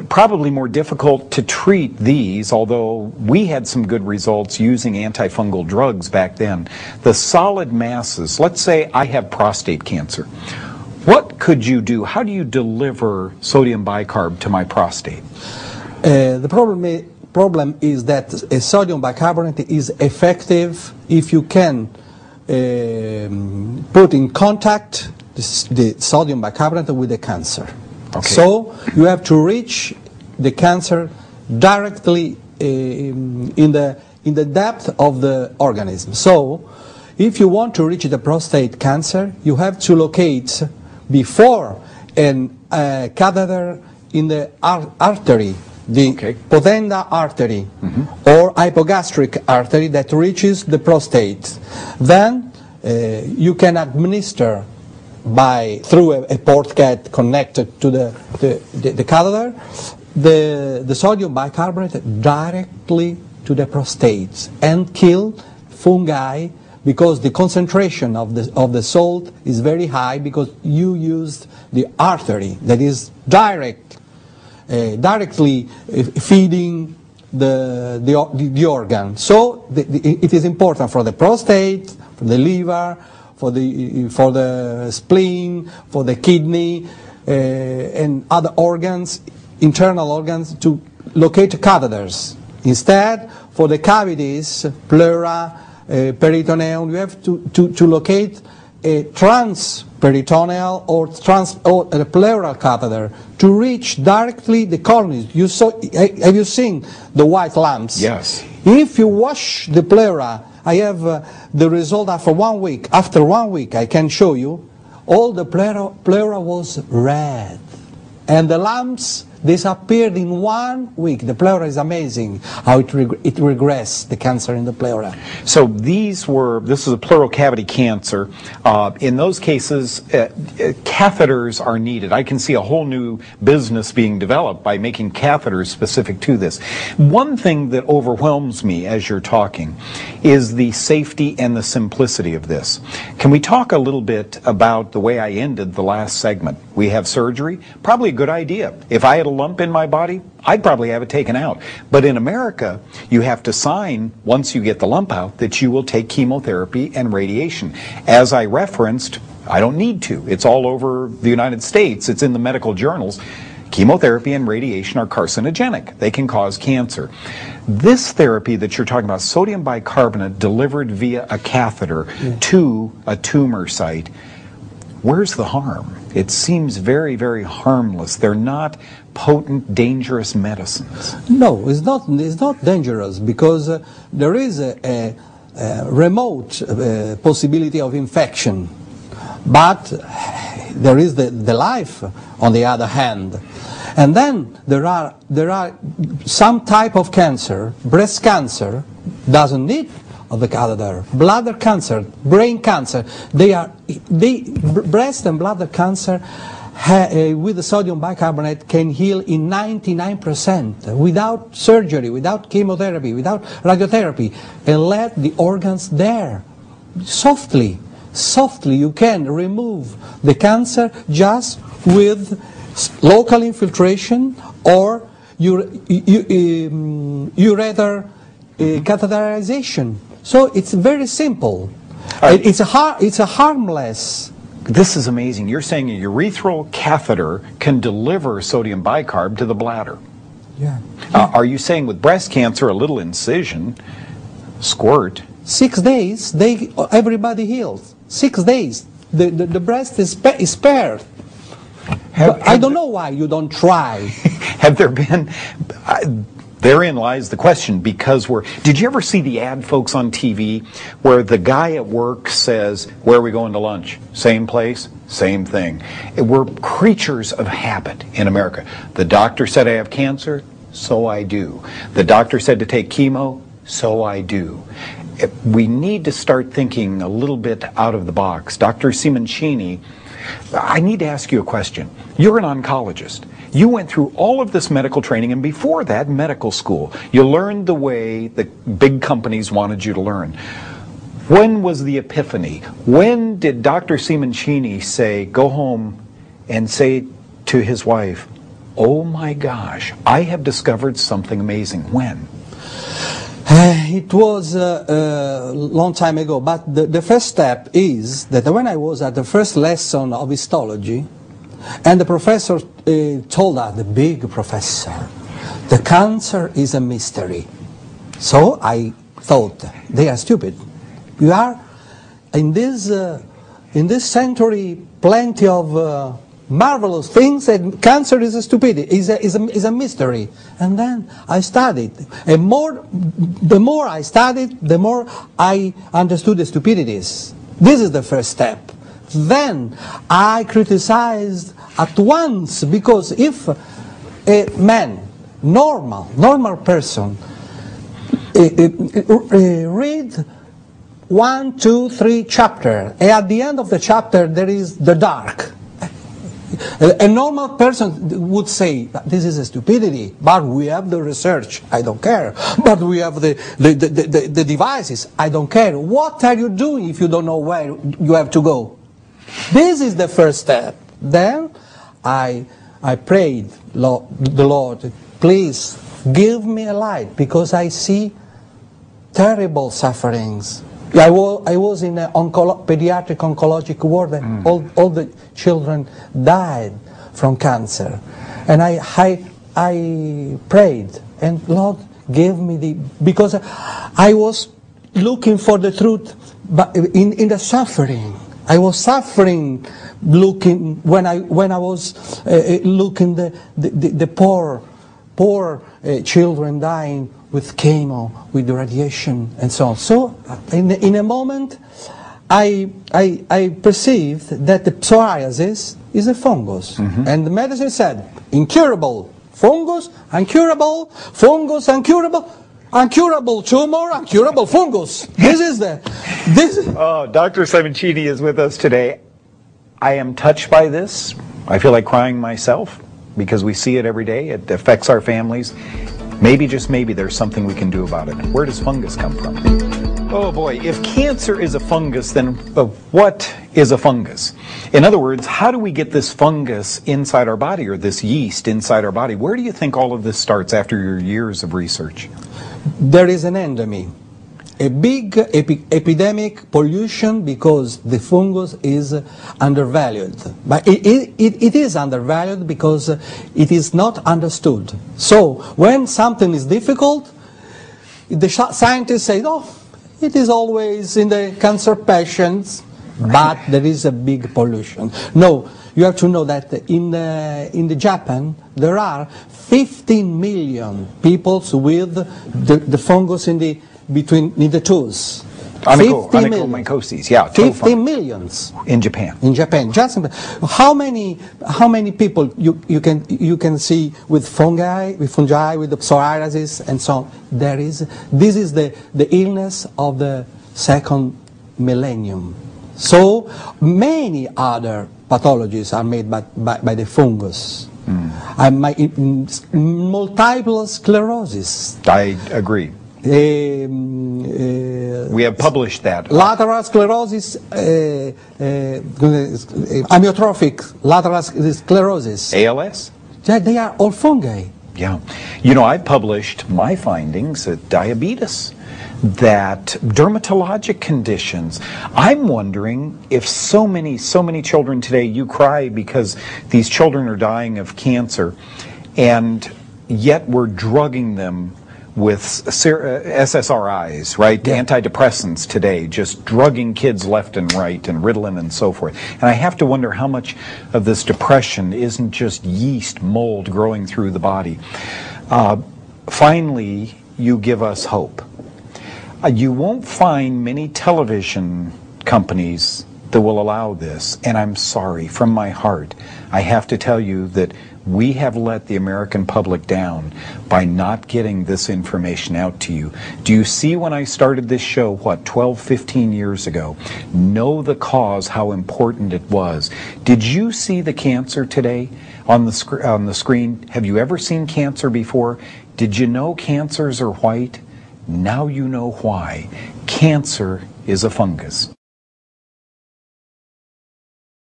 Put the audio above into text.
Probably more difficult to treat these, although we had some good results using antifungal drugs back then. The solid masses, let's say I have prostate cancer. What could you do? How do you deliver sodium bicarb to my prostate? The problem is that a sodium bicarbonate is effective if you can put in contact the sodium bicarbonate with the cancer. Okay. So you have to reach the cancer directly in the depth of the organism. So if you want to reach the prostate cancer, you have to locate before a catheter in the artery, the potenda artery or hypogastric artery that reaches the prostate. Then you can administer through a port cat connected to the catheter, the sodium bicarbonate directly to the prostate and kill fungi, because the concentration of the salt is very high, because you used the artery that is directly feeding the organ. So it is important for the prostate, for the liver, for the spleen, for the kidney, and other organs, internal organs, to locate catheters. Instead, for the cavities, pleura, peritoneum, you have to locate a transperitoneal or a pleural catheter to reach directly the colonies. Have you seen the white lumps? Yes. If you wash the pleura, I have the result after 1 week. After 1 week, I can show you, all the pleura was red, and the lumps disappeared in 1 week. The pleura is amazing how it regressed, the cancer in the pleura. So this is a pleural cavity cancer. In those cases, catheters are needed. I can see a whole new business being developed by making catheters specific to this. One thing that overwhelms me as you're talking is the safety and the simplicity of this. Can we talk a little bit about the way I ended the last segment? We have surgery, probably a good idea. If I had a lump in my body, I'd probably have it taken out. But in America, you have to sign, once you get the lump out, that you will take chemotherapy and radiation. As I referenced, I don't need to. It's all over the United States. It's in the medical journals. Chemotherapy and radiation are carcinogenic. They can cause cancer. This therapy that you're talking about, sodium bicarbonate delivered via a catheter to a tumor site, where's the harm? It seems very, very harmless. They're not potent, dangerous medicines. No, it's not dangerous, because there is a remote possibility of infection. But there is the life on the other hand. And then there are some type of cancer, breast cancer, doesn't need of the catheter, bladder cancer, brain cancer. Breast and bladder cancer with the sodium bicarbonate can heal in 99% without surgery, without chemotherapy, without radiotherapy, and let the organs there. Softly you can remove the cancer just with local infiltration or ureter catheterization. So it's very simple. It's a harmless. This is amazing. You're saying a urethral catheter can deliver sodium bicarb to the bladder. Yeah. Are you saying with breast cancer, a little incision, squirt? 6 days, everybody heals. 6 days, the breast is spared. I don't know why you don't try. Have there been... Therein lies the question, because did you ever see the ad, folks, on TV where the guy at work says, where are we going to lunch? Same place, same thing. We're creatures of habit in America. The doctor said I have cancer, so I do. The doctor said to take chemo, so I do. We need to start thinking a little bit out of the box. Dr. Simonchini, I need to ask you a question. You're an oncologist. You went through all of this medical training, and before that, medical school. You learned the way the big companies wanted you to learn. When was the epiphany? When did Dr. Simonchini say, go home and say to his wife, Oh my gosh, I have discovered something amazing. When? It was a long time ago, but the first step is that when I was at the first lesson of histology, and the professor told us, the big professor, the cancer is a mystery. So I thought, they are stupid. You are, in this century, plenty of marvelous things, and cancer is a stupidity, is a mystery. And then I studied, and the more I studied, the more I understood the stupidities. This is the first step. Then I criticized at once, because if a man, normal person, read 1, 2, 3 chapters, and at the end of the chapter there is the dark. A normal person would say, this is a stupidity, but we have the research, I don't care. But we have the devices, I don't care. What are you doing if you don't know where you have to go? This is the first step. Then I prayed the Lord, please give me a light, because I see terrible sufferings. I was in a pediatric oncologic ward, and all the children died from cancer. And I prayed, and Lord gave me because I was looking for the truth, but in the suffering. I was suffering looking when I was looking the poor children dying with chemo, with radiation, and so on. So, in a moment, I perceived that the psoriasis is a fungus, and the medicine said incurable fungus, uncurable fungus, uncurable tumor, uncurable fungus. Oh, Dr. Simonchini is with us today. I am touched by this. I feel like crying myself, because we see it every day. It affects our families. Maybe, just maybe, there's something we can do about it. Where does fungus come from? Oh boy, if cancer is a fungus, then what is a fungus? In other words, how do we get this fungus inside our body, or this yeast inside our body? Where do you think all of this starts after your years of research? There is an endemic. A big epidemic pollution, because the fungus is undervalued. But it is undervalued because it is not understood. So when something is difficult, the scientists say, oh, it is always in the cancer patients, but there is a big pollution. No, you have to know that in Japan there are 15 million people with the fungus in the toes. Onychomycosis, yeah. 15 millions in Japan. In Japan, how many people you can see with fungi, with the psoriasis and so on? This is the illness of the second millennium. So many other pathologies are made by the fungus. Multiple sclerosis. I agree. We have published that. Lateral sclerosis, amyotrophic lateral sclerosis. ALS? Yeah, they are all fungi. Yeah. You know, I published my findings at diabetes, that dermatologic conditions. I'm wondering if so many children today, you cry because these children are dying of cancer, and yet we're drugging them with SSRIs, right? Yeah. Antidepressants today, just drugging kids left and right, and Ritalin and so forth. And I have to wonder how much of this depression isn't just yeast mold growing through the body. Finally, you give us hope. You won't find many television companies that will allow this, and I'm sorry, from my heart, I have to tell you that we have let the American public down by not getting this information out to you. Do you see, when I started this show, 12, 15 years ago, know the cause, how important it was? Did you see the cancer today on the screen? Have you ever seen cancer before? Did you know cancers are white? Now you know why. Cancer is a fungus.